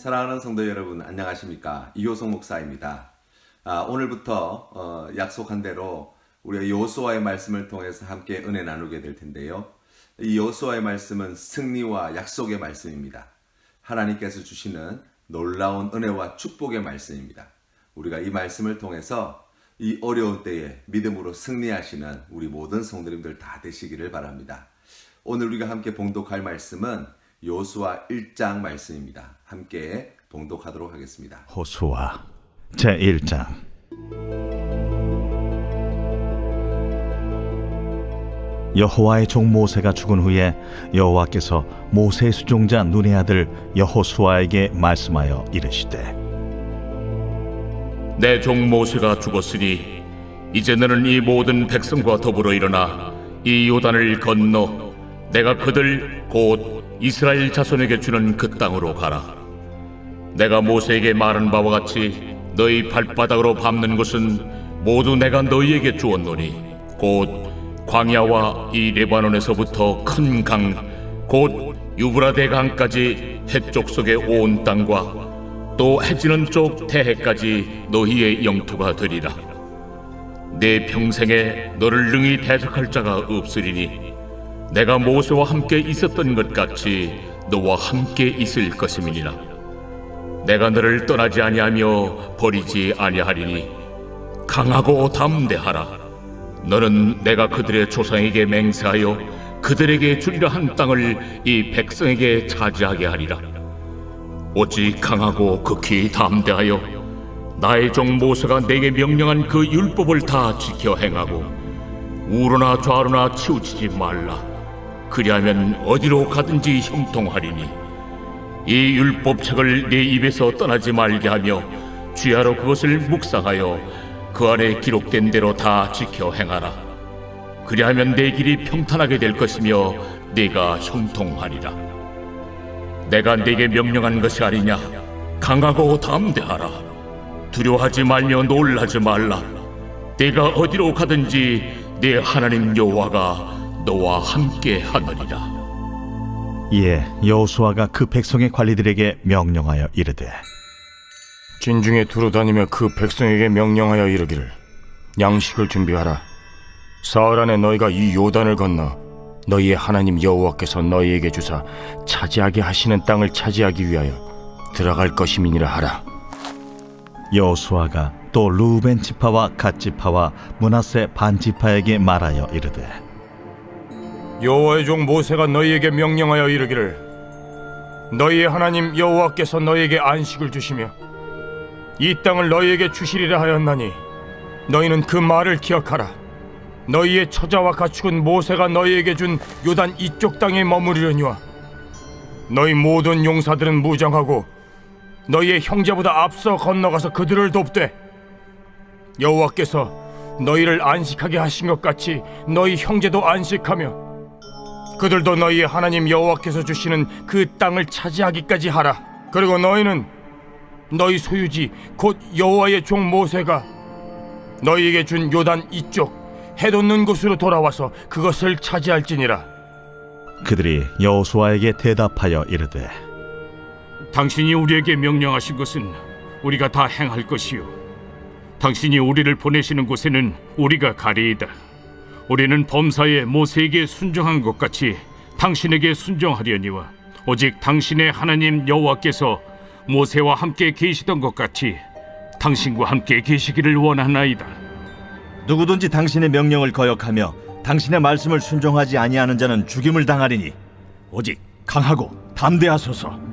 사랑하는 성도 여러분, 안녕하십니까? 이효성 목사입니다. 오늘부터 약속한 대로 우리가 여호수아의 말씀을 통해서 함께 은혜 나누게 될 텐데요. 이 여호수아의 말씀은 승리와 약속의 말씀입니다. 하나님께서 주시는 놀라운 은혜와 축복의 말씀입니다. 우리가 이 말씀을 통해서 이 어려운 때에 믿음으로 승리하시는 우리 모든 성도님들 다 되시기를 바랍니다. 오늘 우리가 함께 봉독할 말씀은 여호수아 1장 말씀입니다. 함께 봉독하도록 하겠습니다. 호수아 제1장. 여호와의 종 모세가 죽은 후에 여호와께서 모세의 수종자 눈의 아들 여호수아에게 말씀하여 이르시되, 내 종 모세가 죽었으니 이제 너는 이 모든 백성과 더불어 일어나 이 요단을 건너 내가 그들 곧 이스라엘 자손에게 주는 그 땅으로 가라. 내가 모세에게 말한 바와 같이 너희 발바닥으로 밟는 것은 모두 내가 너희에게 주었노니 곧 광야와 이 레바논에서부터 큰 강 곧 유브라데 강까지 해쪽 속의 온 땅과 또 해지는 쪽 태해까지 너희의 영토가 되리라. 내 평생에 너를 능히 대적할 자가 없으리니 내가 모세와 함께 있었던 것 같이 너와 함께 있을 것임이니라. 내가 너를 떠나지 아니하며 버리지 아니하리니 강하고 담대하라. 너는 내가 그들의 조상에게 맹세하여 그들에게 주리라 한 땅을 이 백성에게 차지하게 하리라. 오직 강하고 극히 담대하여 나의 종 모세가 내게 명령한 그 율법을 다 지켜 행하고 우로나 좌로나 치우치지 말라. 그리하면 어디로 가든지 형통하리니 이 율법책을 네 입에서 떠나지 말게 하며 주야로 그것을 묵상하여 그 안에 기록된 대로 다 지켜 행하라. 그리하면 내 길이 평탄하게 될 것이며 네가 형통하리라. 내가 네게 명령한 것이 아니냐. 강하고 담대하라. 두려워하지 말며 놀라지 말라. 네가 어디로 가든지 네 하나님 여호와가 너와 함께 하느니라. 이에 여호수아가 그 백성의 관리들에게 명령하여 이르되, 진중에 두루다니며 그 백성에게 명령하여 이르기를, 양식을 준비하라. 사흘 안에 너희가 이 요단을 건너 너희의 하나님 여호와께서 너희에게 주사 차지하게 하시는 땅을 차지하기 위하여 들어갈 것임이니라 하라. 여호수아가 또 르우벤 지파와 갓 지파와 므낫세 반 지파에게 말하여 이르되, 여호와의 종 모세가 너희에게 명령하여 이르기를, 너희의 하나님 여호와께서 너희에게 안식을 주시며 이 땅을 너희에게 주시리라 하였나니 너희는 그 말을 기억하라. 너희의 처자와 가축은 모세가 너희에게 준 요단 이쪽 땅에 머무르려니와 너희 모든 용사들은 무장하고 너희의 형제보다 앞서 건너가서 그들을 돕되 여호와께서 너희를 안식하게 하신 것 같이 너희 형제도 안식하며 그들도 너희의 하나님 여호와께서 주시는 그 땅을 차지하기까지 하라. 그리고 너희는 너희 소유지 곧 여호와의 종 모세가 너희에게 준 요단 이쪽 해돋는 곳으로 돌아와서 그것을 차지할지니라. 그들이 여호수아에게 대답하여 이르되, 당신이 우리에게 명령하신 것은 우리가 다 행할 것이요 당신이 우리를 보내시는 곳에는 우리가 가리이다. 우리는 범사에 모세에게 순종한 것 같이 당신에게 순종하려니와 오직 당신의 하나님 여호와께서 모세와 함께 계시던 것 같이 당신과 함께 계시기를 원하나이다. 누구든지 당신의 명령을 거역하며 당신의 말씀을 순종하지 아니하는 자는 죽임을 당하리니 오직 강하고 담대하소서.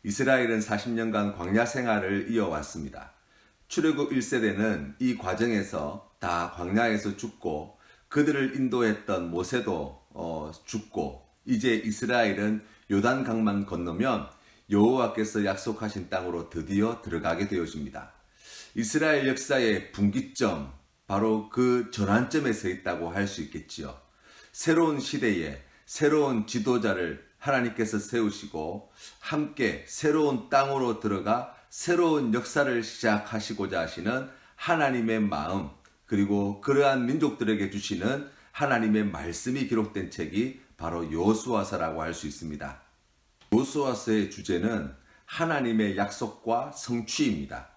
이스라엘은 40년간 광야 생활을 이어왔습니다. 출애굽 1세대는 이 과정에서 다 광야에서 죽고 그들을 인도했던 모세도 죽고 이제 이스라엘은 요단강만 건너면 여호와께서 약속하신 땅으로 드디어 들어가게 되어집니다. 이스라엘 역사의 분기점, 바로 그 전환점에 서 있다고 할 수 있겠지요. 새로운 시대에 새로운 지도자를 하나님께서 세우시고 함께 새로운 땅으로 들어가 새로운 역사를 시작하시고자 하시는 하나님의 마음, 그리고 그러한 민족들에게 주시는 하나님의 말씀이 기록된 책이 바로 여호수아서라고 할 수 있습니다. 여호수아서의 주제는 하나님의 약속과 성취입니다.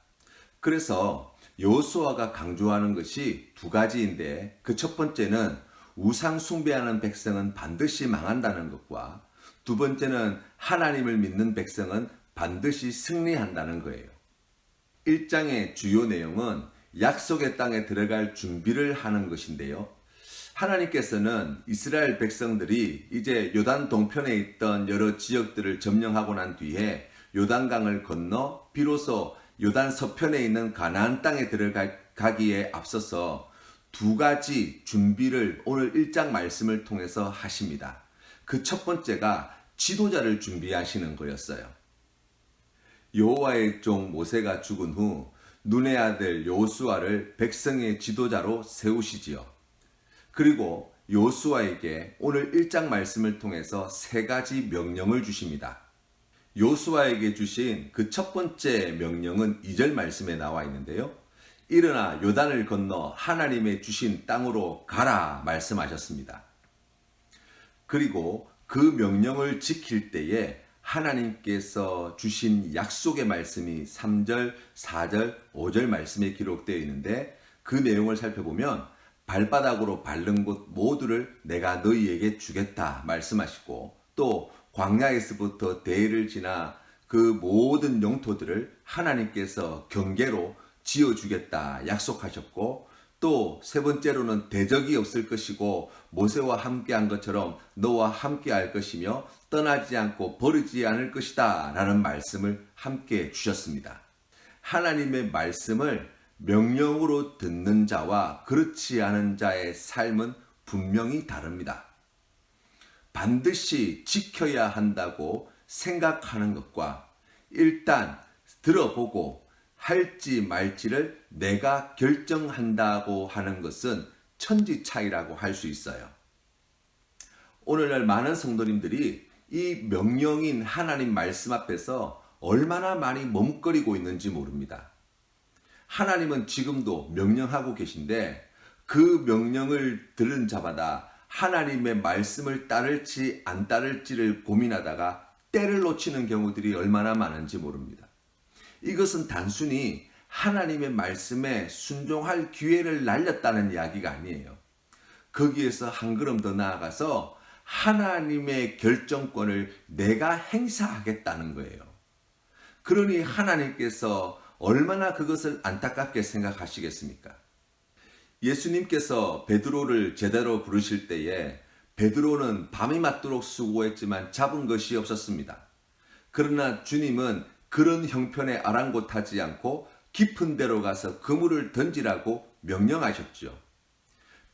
그래서 여호수아가 강조하는 것이 두 가지인데 그 첫 번째는 우상 숭배하는 백성은 반드시 망한다는 것과 두 번째는 하나님을 믿는 백성은 반드시 승리한다는 거예요. 1장의 주요 내용은 약속의 땅에 들어갈 준비를 하는 것인데요. 하나님께서는 이스라엘 백성들이 이제 요단 동편에 있던 여러 지역들을 점령하고 난 뒤에 요단강을 건너 비로소 요단 서편에 있는 가나안 땅에 들어가기에 앞서서 두 가지 준비를 오늘 1장 말씀을 통해서 하십니다. 그 첫 번째가 지도자를 준비하시는 거였어요. 여호와의 종 모세가 죽은 후 눈의 아들 여호수아를 백성의 지도자로 세우시지요. 그리고 여호수아에게 오늘 1장 말씀을 통해서 세 가지 명령을 주십니다. 여호수아에게 주신 그 첫 번째 명령은 2절 말씀에 나와 있는데요. 일어나 요단을 건너 하나님의 주신 땅으로 가라 말씀하셨습니다. 그리고 그 명령을 지킬 때에 하나님께서 주신 약속의 말씀이 3절, 4절, 5절 말씀에 기록되어 있는데 그 내용을 살펴보면 발바닥으로 밟는 곳 모두를 내가 너희에게 주겠다 말씀하시고 또 광야에서부터 대를 지나 그 모든 영토들을 하나님께서 경계로 지어주겠다 약속하셨고 또 세 번째로는 대적이 없을 것이고 모세와 함께한 것처럼 너와 함께할 것이며 떠나지 않고 버리지 않을 것이다 라는 말씀을 함께 주셨습니다. 하나님의 말씀을 명령으로 듣는 자와 그렇지 않은 자의 삶은 분명히 다릅니다. 반드시 지켜야 한다고 생각하는 것과 일단 들어보고 할지 말지를 내가 결정한다고 하는 것은 천지 차이라고 할 수 있어요. 오늘날 많은 성도님들이 이 명령인 하나님 말씀 앞에서 얼마나 많이 머뭇거리고 있는지 모릅니다. 하나님은 지금도 명령하고 계신데 그 명령을 들은 자마다 하나님의 말씀을 따를지 안 따를지를 고민하다가 때를 놓치는 경우들이 얼마나 많은지 모릅니다. 이것은 단순히 하나님의 말씀에 순종할 기회를 날렸다는 이야기가 아니에요. 거기에서 한 걸음 더 나아가서 하나님의 결정권을 내가 행사하겠다는 거예요. 그러니 하나님께서 얼마나 그것을 안타깝게 생각하시겠습니까? 예수님께서 베드로를 제대로 부르실 때에 베드로는 밤이 맞도록 수고했지만 잡은 것이 없었습니다. 그러나 주님은 그런 형편에 아랑곳하지 않고 깊은 데로 가서 그물을 던지라고 명령하셨죠.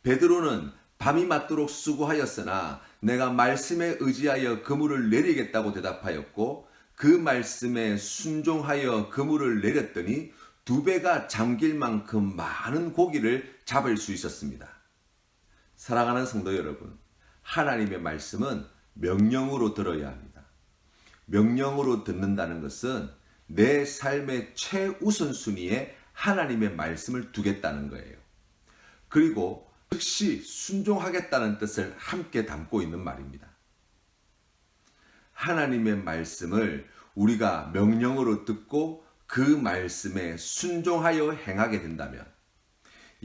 베드로는 밤이 맞도록 수고하였으나 내가 말씀에 의지하여 그물을 내리겠다고 대답하였고 그 말씀에 순종하여 그물을 내렸더니 2배가 잠길 만큼 많은 고기를 잡을 수 있었습니다. 사랑하는 성도 여러분, 하나님의 말씀은 명령으로 들어야 합니다. 명령으로 듣는다는 것은 내 삶의 최우선순위에 하나님의 말씀을 두겠다는 거예요. 그리고 즉시 순종하겠다는 뜻을 함께 담고 있는 말입니다. 하나님의 말씀을 우리가 명령으로 듣고 그 말씀에 순종하여 행하게 된다면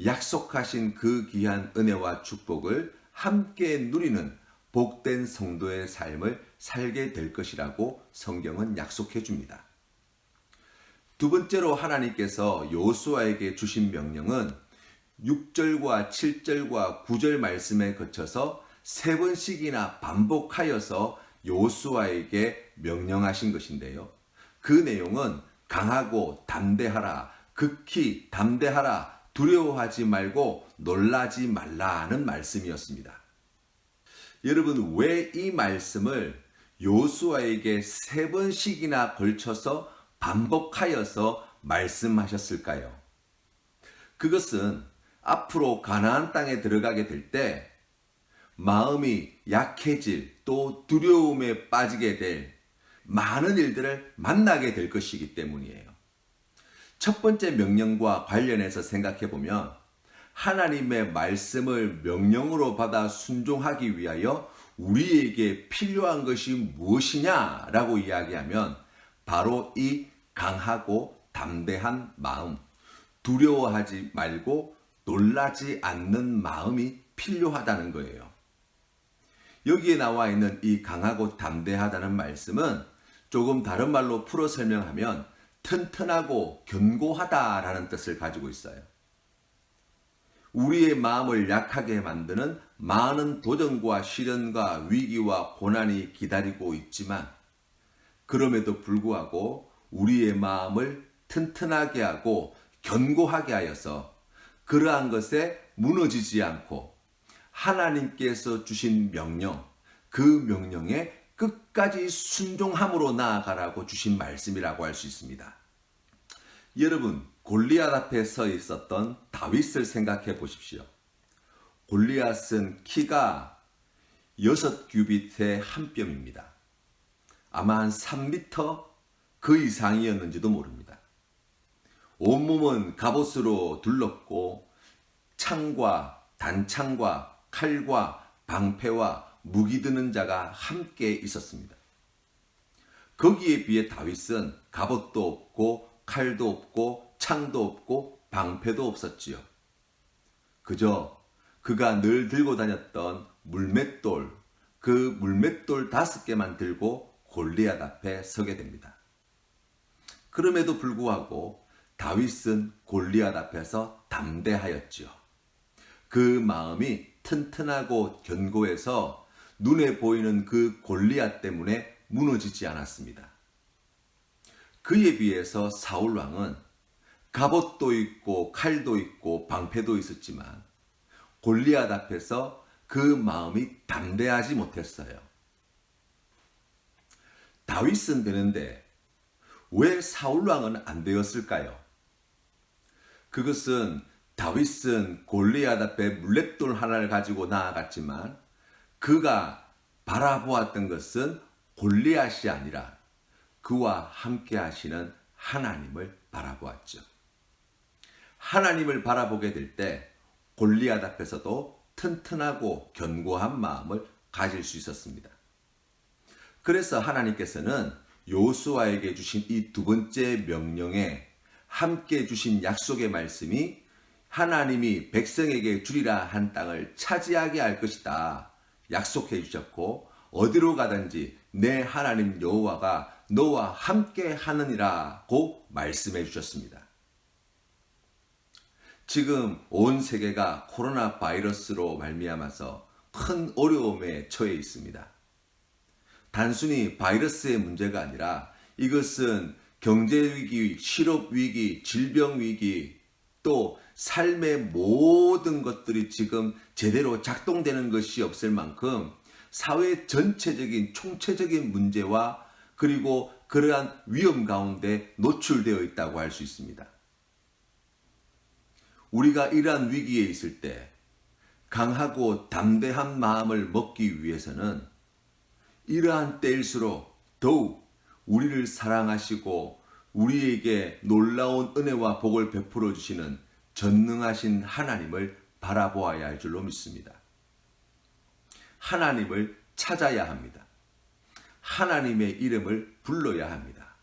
약속하신 그 귀한 은혜와 축복을 함께 누리는 복된 성도의 삶을 살게 될 것이라고 성경은 약속해 줍니다. 두 번째로 하나님께서 여호수아에게 주신 명령은 6절과 7절과 9절 말씀에 거쳐서 3번씩이나 반복하여서 여호수아에게 명령하신 것인데요. 그 내용은 강하고 담대하라, 극히 담대하라, 두려워하지 말고 놀라지 말라는 말씀이었습니다. 여러분, 왜 이 말씀을 여호수아에게 3번씩이나 걸쳐서 반복하여서 말씀하셨을까요? 그것은 앞으로 가나안 땅에 들어가게 될 때 마음이 약해질 또 두려움에 빠지게 될 많은 일들을 만나게 될 것이기 때문이에요. 첫 번째 명령과 관련해서 생각해 보면 하나님의 말씀을 명령으로 받아 순종하기 위하여 우리에게 필요한 것이 무엇이냐라고 이야기하면 바로 이 강하고 담대한 마음, 두려워하지 말고 놀라지 않는 마음이 필요하다는 거예요. 여기에 나와 있는 이 강하고 담대하다는 말씀은 조금 다른 말로 풀어 설명하면 튼튼하고 견고하다라는 뜻을 가지고 있어요. 우리의 마음을 약하게 만드는 많은 도전과 시련과 위기와 고난이 기다리고 있지만 그럼에도 불구하고 우리의 마음을 튼튼하게 하고 견고하게 하여서 그러한 것에 무너지지 않고 하나님께서 주신 명령, 그 명령에 끝까지 순종함으로 나아가라고 주신 말씀이라고 할 수 있습니다. 여러분, 골리앗 앞에 서 있었던 다윗을 생각해 보십시오. 골리앗은 키가 6규빗의 한 뼘입니다. 아마 한 3m 그 이상이었는지도 모릅니다. 온몸은 갑옷으로 둘렀고 창과 단창과 칼과 방패와 무기 드는 자가 함께 있었습니다. 거기에 비해 다윗은 갑옷도 없고 칼도 없고 창도 없고 방패도 없었지요. 그저 그가 늘 들고 다녔던 물맷돌, 그 물맷돌 5개만 들고 골리앗 앞에 서게 됩니다. 그럼에도 불구하고 다윗은 골리앗 앞에서 담대하였지요. 그 마음이 튼튼하고 견고해서 눈에 보이는 그 골리앗 때문에 무너지지 않았습니다. 그에 비해서 사울 왕은 갑옷도 있고 칼도 있고 방패도 있었지만 골리앗 앞에서 그 마음이 담대하지 못했어요. 다윗은 되는데 왜 사울 왕은 안 되었을까요? 그것은 다윗은 골리앗 앞에 물맷돌 하나를 가지고 나아갔지만 그가 바라보았던 것은 골리앗이 아니라 그와 함께 하시는 하나님을 바라보았죠. 하나님을 바라보게 될 때 골리앗 앞에서도 튼튼하고 견고한 마음을 가질 수 있었습니다. 그래서 하나님께서는 여호수아에게 주신 이 두 번째 명령에 함께 주신 약속의 말씀이 하나님이 백성에게 주리라 한 땅을 차지하게 할 것이다 약속해 주셨고 어디로 가든지 내 하나님 여호와가 너와 함께 하느니라고 말씀해 주셨습니다. 지금 온 세계가 코로나 바이러스로 말미암아서 큰 어려움에 처해 있습니다. 단순히 바이러스의 문제가 아니라 이것은 경제위기, 실업위기, 질병위기, 또 삶의 모든 것들이 지금 제대로 작동되는 것이 없을 만큼 사회 전체적인 총체적인 문제와 그리고 그러한 위험 가운데 노출되어 있다고 할 수 있습니다. 우리가 이러한 위기에 있을 때 강하고 담대한 마음을 먹기 위해서는 이러한 때일수록 더욱 우리를 사랑하시고 우리에게 놀라운 은혜와 복을 베풀어 주시는 전능하신 하나님을 바라보아야 할 줄로 믿습니다. 하나님을 찾아야 합니다. 하나님의 이름을 불러야 합니다.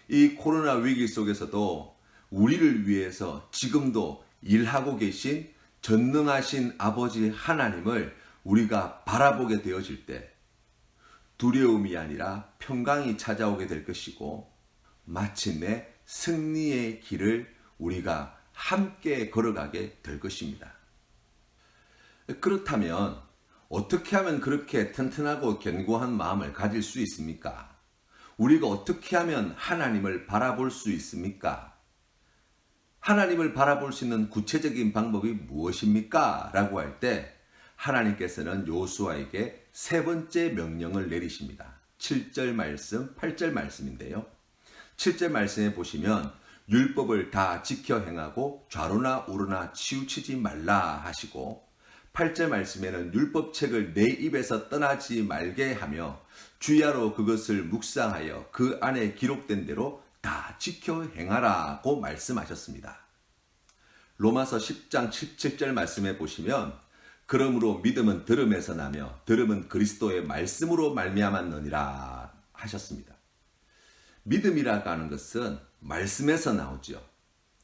이 코로나 위기 속에서도 우리를 위해서 지금도 일하고 계신 전능하신 아버지 하나님을 우리가 바라보게 되어질 때 두려움이 아니라 평강이 찾아오게 될 것이고 마침내 승리의 길을 우리가 함께 걸어가게 될 것입니다. 그렇다면 어떻게 하면 그렇게 튼튼하고 견고한 마음을 가질 수 있습니까? 우리가 어떻게 하면 하나님을 바라볼 수 있습니까? 하나님을 바라볼 수 있는 구체적인 방법이 무엇입니까? 라고 할 때 하나님께서는 여호수아에게 세 번째 명령을 내리십니다. 7절 말씀, 8절 말씀인데요. 7절 말씀에 보시면 율법을 다 지켜 행하고 좌로나 우로나 치우치지 말라 하시고 8절 말씀에는 율법책을 내 입에서 떠나지 말게 하며 주야로 그것을 묵상하여 그 안에 기록된 대로 다 지켜 행하라고 말씀하셨습니다. 로마서 10장 17절 말씀에 보시면 그러므로 믿음은 들음에서 나며 들음은 그리스도의 말씀으로 말미암았느니라 하셨습니다. 믿음이라고 하는 것은 말씀에서 나오죠.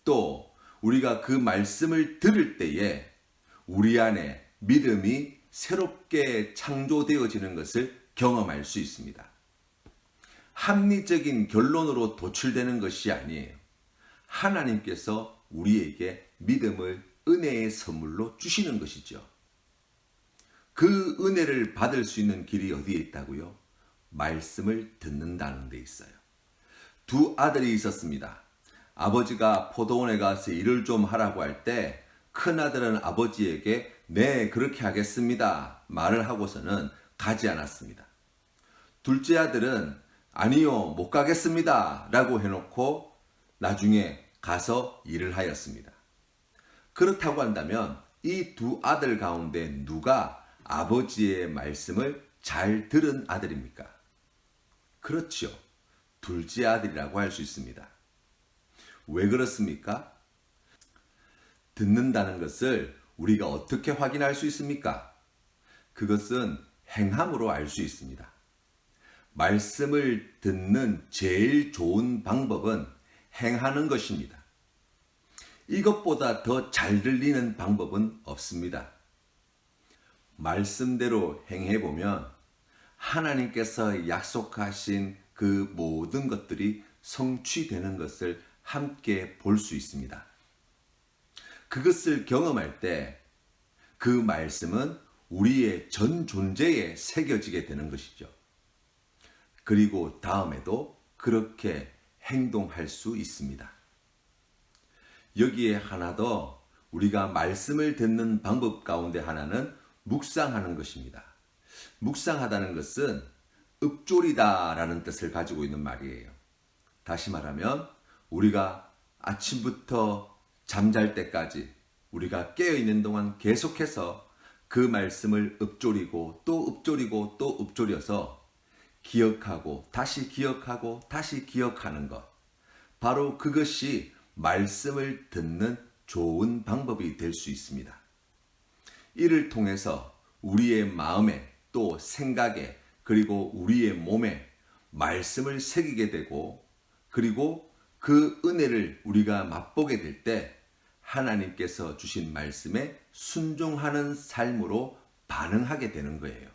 또 우리가 그 말씀을 들을 때에 우리 안에 믿음이 새롭게 창조되어지는 것을 경험할 수 있습니다. 합리적인 결론으로 도출되는 것이 아니에요. 하나님께서 우리에게 믿음을 은혜의 선물로 주시는 것이죠. 그 은혜를 받을 수 있는 길이 어디에 있다고요? 말씀을 듣는다는 데 있어요. 두 아들이 있었습니다. 아버지가 포도원에 가서 일을 좀 하라고 할 때 큰아들은 아버지에게 네, 그렇게 하겠습니다 말을 하고서는 가지 않았습니다. 둘째 아들은 아니요, 못 가겠습니다 라고 해놓고 나중에 가서 일을 하였습니다. 그렇다고 한다면 이 두 아들 가운데 누가 아버지의 말씀을 잘 들은 아들입니까? 그렇죠. 둘째 아들이라고 할 수 있습니다. 왜 그렇습니까? 듣는다는 것을 우리가 어떻게 확인할 수 있습니까? 그것은 행함으로 알 수 있습니다. 말씀을 듣는 제일 좋은 방법은 행하는 것입니다. 이것보다 더 잘 들리는 방법은 없습니다. 말씀대로 행해보면 하나님께서 약속하신 그 모든 것들이 성취되는 것을 함께 볼 수 있습니다. 그것을 경험할 때 그 말씀은 우리의 전 존재에 새겨지게 되는 것이죠. 그리고 다음에도 그렇게 행동할 수 있습니다. 여기에 하나 더 우리가 말씀을 듣는 방법 가운데 하나는 묵상하는 것입니다. 묵상하다는 것은 읊조리다라는 뜻을 가지고 있는 말이에요. 다시 말하면 우리가 아침부터 잠잘 때까지 우리가 깨어있는 동안 계속해서 그 말씀을 읊조리고 또 읊조리고 또 읊조려서 기억하고 다시 기억하고 다시 기억하는 것. 바로 그것이 말씀을 듣는 좋은 방법이 될 수 있습니다. 이를 통해서 우리의 마음에 또 생각에 그리고 우리의 몸에 말씀을 새기게 되고 그리고 그 은혜를 우리가 맛보게 될 때 하나님께서 주신 말씀에 순종하는 삶으로 반응하게 되는 거예요.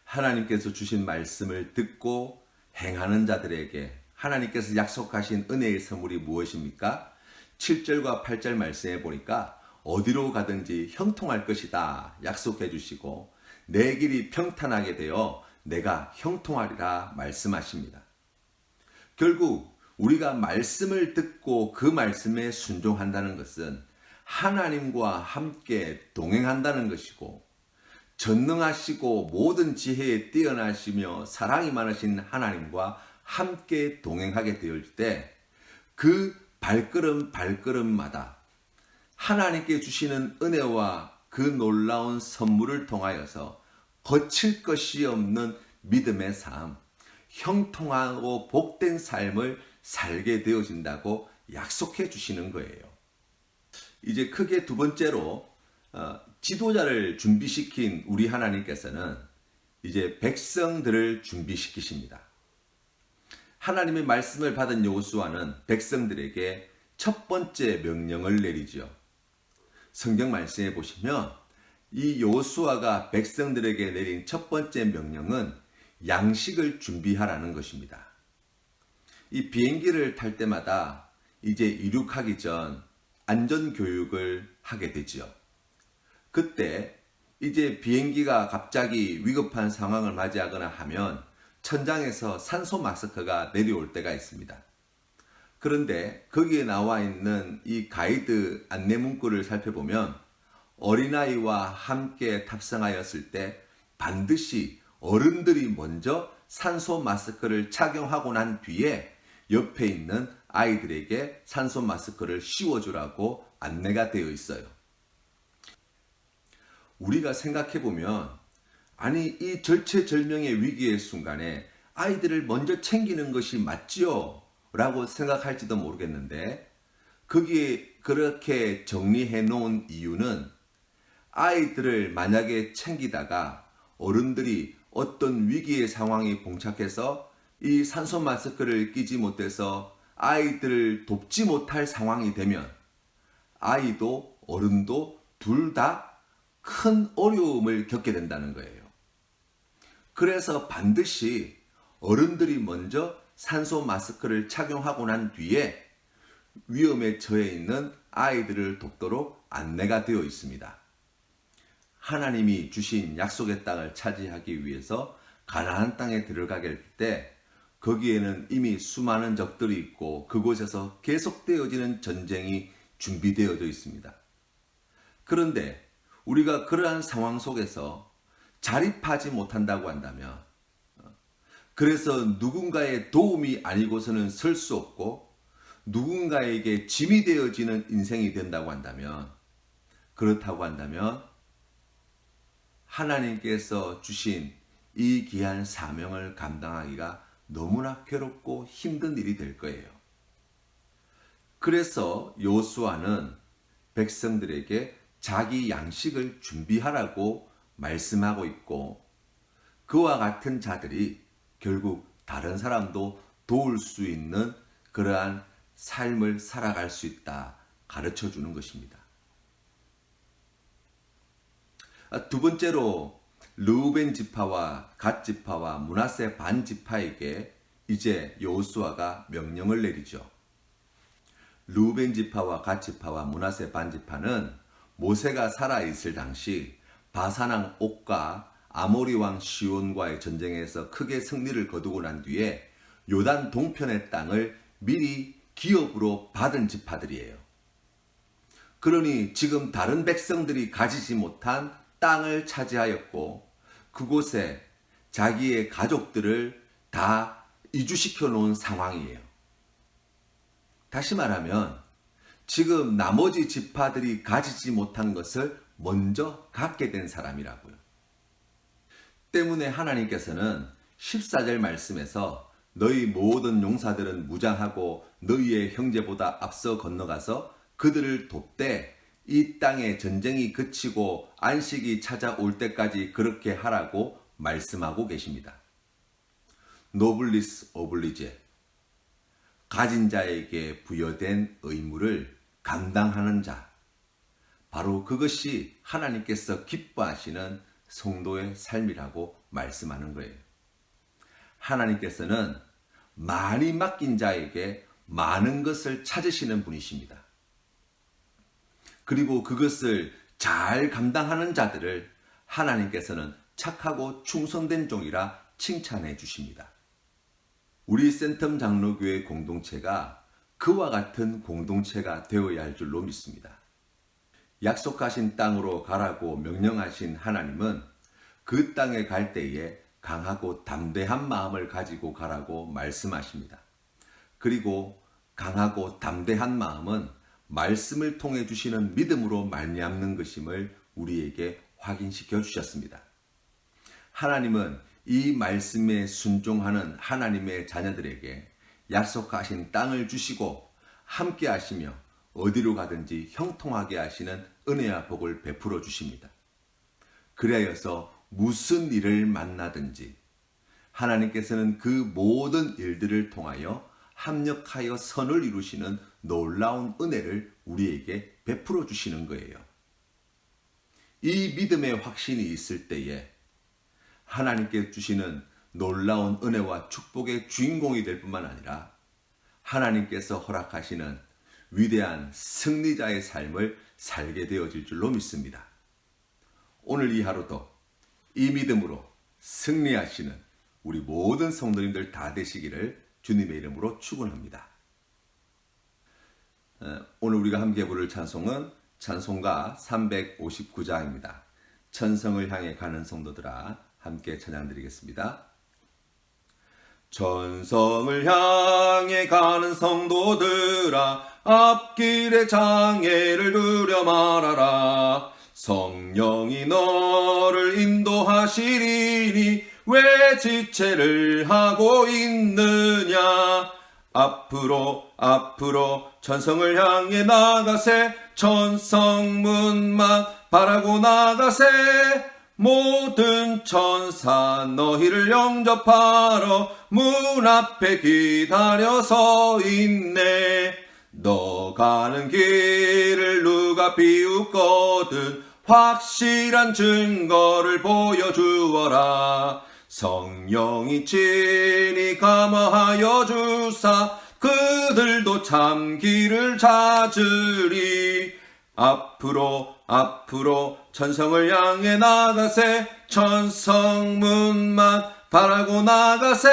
하나님께서 주신 말씀을 듣고 행하는 자들에게 하나님께서 약속하신 은혜의 선물이 무엇입니까? 7절과 8절 말씀에 보니까 어디로 가든지 형통할 것이다 약속해 주시고 내 길이 평탄하게 되어 내가 형통하리라 말씀하십니다. 결국 우리가 말씀을 듣고 그 말씀에 순종한다는 것은 하나님과 함께 동행한다는 것이고 전능하시고 모든 지혜에 뛰어나시며 사랑이 많으신 하나님과 함께 동행하게 되었을 때 그 발걸음마다 하나님께 주시는 은혜와 그 놀라운 선물을 통하여서 거칠 것이 없는 믿음의 삶, 형통하고 복된 삶을 살게 되어진다고 약속해 주시는 거예요. 이제 크게 두 번째로 지도자를 준비시킨 우리 하나님께서는 이제 백성들을 준비시키십니다. 하나님의 말씀을 받은 여호수아는 백성들에게 첫 번째 명령을 내리죠. 성경 말씀에 보시면 이 여호수아가 백성들에게 내린 첫 번째 명령은 양식을 준비하라는 것입니다. 이 비행기를 탈 때마다 이제 이륙하기 전 안전교육을 하게 되죠. 그때 이제 비행기가 갑자기 위급한 상황을 맞이하거나 하면 천장에서 산소 마스크가 내려올 때가 있습니다. 그런데 거기에 나와 있는 이 가이드 안내 문구를 살펴보면 어린아이와 함께 탑승하였을 때 반드시 어른들이 먼저 산소 마스크를 착용하고 난 뒤에 옆에 있는 아이들에게 산소 마스크를 씌워주라고 안내가 되어 있어요. 우리가 생각해보면 아니 이 절체절명의 위기의 순간에 아이들을 먼저 챙기는 것이 맞지요? 라고 생각할지도 모르겠는데 거기에 그렇게 정리해 놓은 이유는 아이들을 만약에 챙기다가 어른들이 어떤 위기의 상황에 봉착해서 이 산소 마스크를 끼지 못해서 아이들을 돕지 못할 상황이 되면 아이도 어른도 둘 다 큰 어려움을 겪게 된다는 거예요. 그래서 반드시 어른들이 먼저 산소 마스크를 착용하고 난 뒤에 위험에 처해 있는 아이들을 돕도록 안내가 되어 있습니다. 하나님이 주신 약속의 땅을 차지하기 위해서 가나안 땅에 들어가게 될 때 거기에는 이미 수많은 적들이 있고 그곳에서 계속되어지는 전쟁이 준비되어져 있습니다. 그런데 우리가 그러한 상황 속에서 자립하지 못한다고 한다면, 그래서 누군가의 도움이 아니고서는 설 수 없고 누군가에게 짐이 되어지는 인생이 된다고 한다면, 그렇다고 한다면 하나님께서 주신 이 귀한 사명을 감당하기가 너무나 괴롭고 힘든 일이 될 거예요. 그래서 여호수아는 백성들에게 자기 양식을 준비하라고 말씀하고 있고, 그와 같은 자들이 결국 다른 사람도 도울 수 있는 그러한 삶을 살아갈 수 있다 가르쳐 주는 것입니다. 두 번째로 르우벤 지파와 갓 지파와 므낫세 반 지파에게 이제 여호수아가 명령을 내리죠. 르우벤 지파와 갓 지파와 므낫세 반 지파는 모세가 살아 있을 당시 바산왕 옥과 아모리 왕 시온과의 전쟁에서 크게 승리를 거두고 난 뒤에 요단 동편의 땅을 미리 기업으로 받은 지파들이에요. 그러니 지금 다른 백성들이 가지지 못한 땅을 차지하였고 그곳에 자기의 가족들을 다 이주시켜 놓은 상황이에요. 다시 말하면 지금 나머지 지파들이 가지지 못한 것을 먼저 갖게 된 사람이라고요. 때문에 하나님께서는 14절 말씀에서 너희 모든 용사들은 무장하고 너희의 형제보다 앞서 건너가서 그들을 돕되 이 땅에 전쟁이 그치고 안식이 찾아올 때까지 그렇게 하라고 말씀하고 계십니다. 노블리스 오블리제, 가진 자에게 부여된 의무를 감당하는 자, 바로 그것이 하나님께서 기뻐하시는 성도의 삶이라고 말씀하는 거예요. 하나님께서는 많이 맡긴 자에게 많은 것을 찾으시는 분이십니다. 그리고 그것을 잘 감당하는 자들을 하나님께서는 착하고 충성된 종이라 칭찬해 주십니다. 우리 센텀 장로교회 공동체가 그와 같은 공동체가 되어야 할 줄로 믿습니다. 약속하신 땅으로 가라고 명령하신 하나님은 그 땅에 갈 때에 강하고 담대한 마음을 가지고 가라고 말씀하십니다. 그리고 강하고 담대한 마음은 말씀을 통해 주시는 믿음으로 말미암는 것임을 우리에게 확인시켜 주셨습니다. 하나님은 이 말씀에 순종하는 하나님의 자녀들에게 약속하신 땅을 주시고 함께 하시며 어디로 가든지 형통하게 하시는 은혜와 복을 베풀어 주십니다. 그리하여서 무슨 일을 만나든지 하나님께서는 그 모든 일들을 통하여 합력하여 선을 이루시는 놀라운 은혜를 우리에게 베풀어 주시는 거예요. 이 믿음의 확신이 있을 때에 하나님께 주시는 놀라운 은혜와 축복의 주인공이 될 뿐만 아니라 하나님께서 허락하시는 위대한 승리자의 삶을 살게 되어질 줄로 믿습니다. 오늘 이 하루도 이 믿음으로 승리하시는 우리 모든 성도님들 다 되시기를 주님의 이름으로 축원합니다. 오늘 우리가 함께 부를 찬송은 찬송가 359장입니다. 천성을 향해 가는 성도들아 함께 찬양드리겠습니다. 천성을 향해 가는 성도들아 앞길에 장애를 두려 말아라. 성령이 너를 인도하시리니 왜 지체를 하고 있느냐. 앞으로 앞으로 천성을 향해 나가세 천성문만 바라고 나가세 모든 천사 너희를 영접하러 문 앞에 기다려서 있네 너 가는 길을 누가 비웃거든 확실한 증거를 보여주어라 성령이 친히 감화하여 주사 그들도 참 길을 찾으리 앞으로 앞으로 천성을 향해 나가세 천성문만 바라고 나가세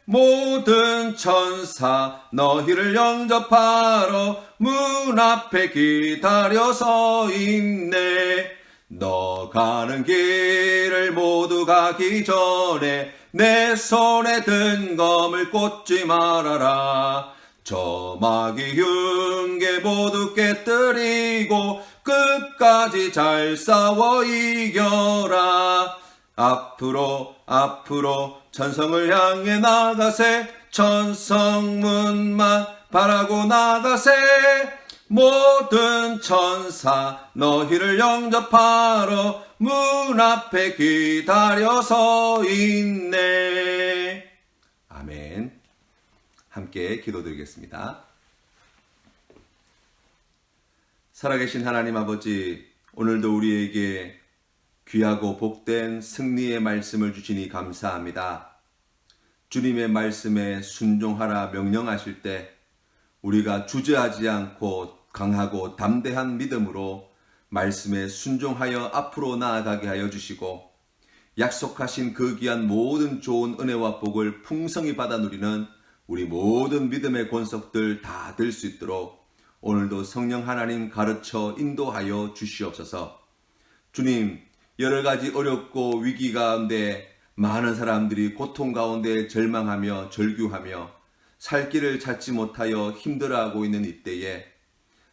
모든 천사 너희를 영접하러 문 앞에 기다려서 있네 너 가는 길을 모두 가기 전에 내 손에 든 검을 꽂지 말아라 저 마귀 흉계 모두 깨뜨리고 끝까지 잘 싸워 이겨라 앞으로 앞으로 천성을 향해 나가세 천성문만 바라고 나가세 모든 천사 너희를 영접하러 문 앞에 기다려서 있네 아멘 함께 기도드리겠습니다. 살아계신 하나님 아버지 오늘도 우리에게 귀하고 복된 승리의 말씀을 주시니 감사합니다. 주님의 말씀에 순종하라 명령하실 때 우리가 주저하지 않고 강하고 담대한 믿음으로 말씀에 순종하여 앞으로 나아가게 하여 주시고 약속하신 그 귀한 모든 좋은 은혜와 복을 풍성히 받아 누리는 우리 모든 믿음의 권속들 다 될 수 있도록 오늘도 성령 하나님 가르쳐 인도하여 주시옵소서. 주님, 여러 가지 어렵고 위기 가운데 많은 사람들이 고통 가운데 절망하며 절규하며 살 길을 찾지 못하여 힘들어하고 있는 이때에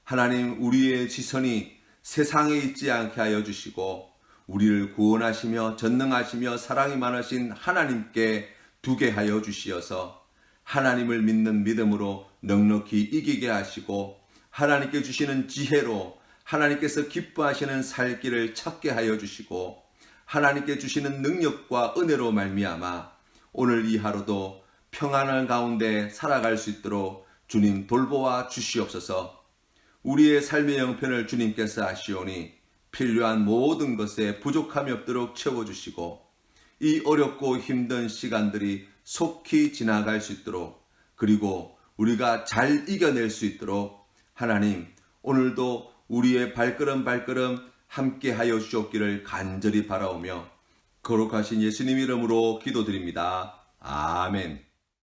하나님 우리의 시선이 세상에 있지 않게 하여 주시고 우리를 구원하시며 전능하시며 사랑이 많으신 하나님께 두게 하여 주시어서 하나님을 믿는 믿음으로 넉넉히 이기게 하시고 하나님께 주시는 지혜로 하나님께서 기뻐하시는 살 길을 찾게 하여 주시고 하나님께 주시는 능력과 은혜로 말미암아 오늘 이 하루도 평안한 가운데 살아갈 수 있도록 주님 돌보아 주시옵소서. 우리의 삶의 형편을 주님께서 아시오니 필요한 모든 것에 부족함이 없도록 채워주시고 이 어렵고 힘든 시간들이 속히 지나갈 수 있도록 그리고 우리가 잘 이겨낼 수 있도록 하나님 오늘도 우리의 발걸음 함께 하여 주옵기를 간절히 바라오며 거룩하신 예수님 이름으로 기도드립니다. 아멘.